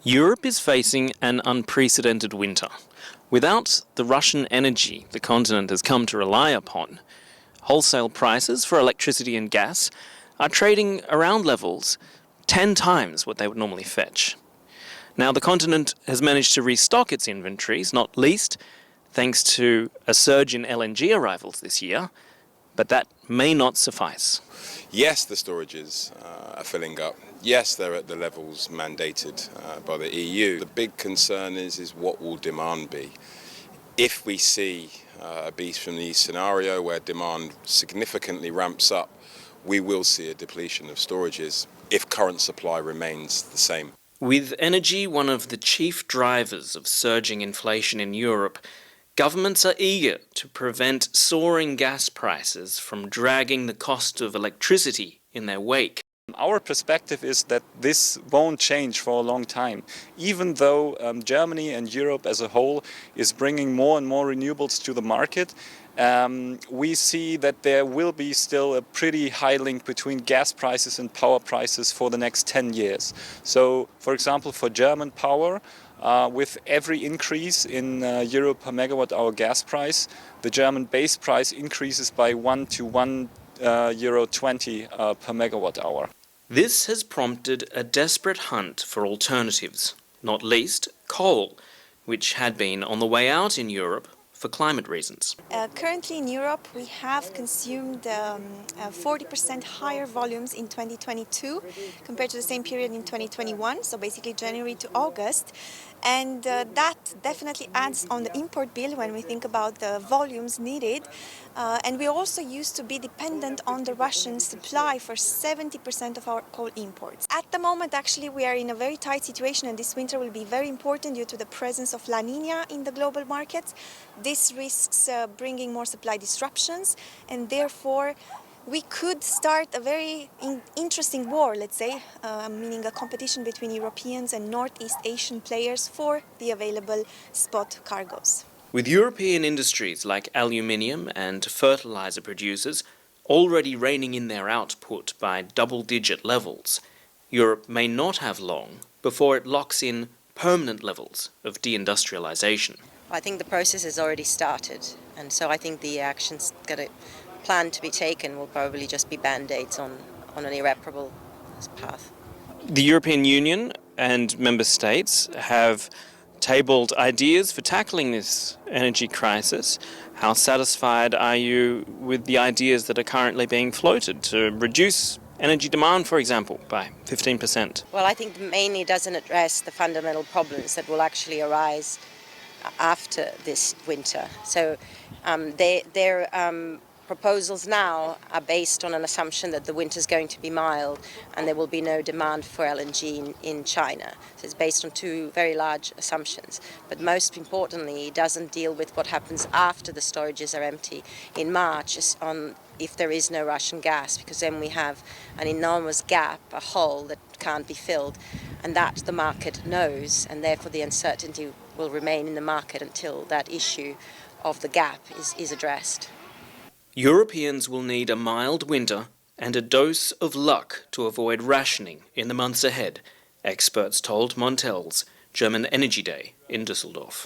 Europe is facing an unprecedented winter. Without the Russian energy the continent has come to rely upon, wholesale prices for electricity and gas are trading around levels 10 times what they would normally fetch. Now, the continent has managed to restock its inventories, not least thanks to a surge in LNG arrivals this year, but that may not suffice. Yes, the storages are filling up. Yes, they're at the levels mandated by the EU. The big concern is what will demand be? If we see a beast from the east scenario where demand significantly ramps up, we will see a depletion of storages if current supply remains the same. With energy one of the chief drivers of surging inflation in Europe, governments are eager to prevent soaring gas prices from dragging the cost of electricity in their wake. Our perspective is that this won't change for a long time. Even though Germany and Europe as a whole is bringing more and more renewables to the market, we see that there will be still a pretty high link between gas prices and power prices for the next 10 years. So, for example, for German power, with every increase in euro per megawatt hour gas price, the German base price increases by 1 to €1.20 per megawatt hour. This has prompted a desperate hunt for alternatives, not least coal, which had been on the way out in Europe for climate reasons. Currently in Europe we have consumed 40% higher volumes in 2022 compared to the same period in 2021, so basically January to August. And that definitely adds on the import bill when we think about the volumes needed. And we also used to be dependent on the Russian supply for 70% of our coal imports. At the moment, actually, we are in a very tight situation, and this winter will be very important due to the presence of La Niña in the global markets. This risks bringing more supply disruptions, and therefore we could start a very interesting war, let's say, meaning a competition between Europeans and Northeast Asian players for the available spot cargoes. With European industries like aluminium and fertilizer producers already reining in their output by double-digit levels, Europe may not have long before it locks in permanent levels of deindustrialization. I think the process has already started, and so I think the actions planned to be taken will probably just be band-aids on an irreparable path. The European Union and member states have tabled ideas for tackling this energy crisis. How satisfied are you with the ideas that are currently being floated to reduce energy demand, for example, by 15%? Well, I think mainly it doesn't address the fundamental problems that will actually arise after this winter. So their proposals now are based on an assumption that the winter is going to be mild and there will be no demand for LNG in China. So it's based on two very large assumptions. But most importantly, it doesn't deal with what happens after the storages are empty in March if there is no Russian gas, because then we have an enormous gap, a hole that can't be filled, and that the market knows, and therefore the uncertainty will remain in the market until that issue of the gap is addressed. Europeans will need a mild winter and a dose of luck to avoid rationing in the months ahead, experts told Montel's German Energy Day in Düsseldorf.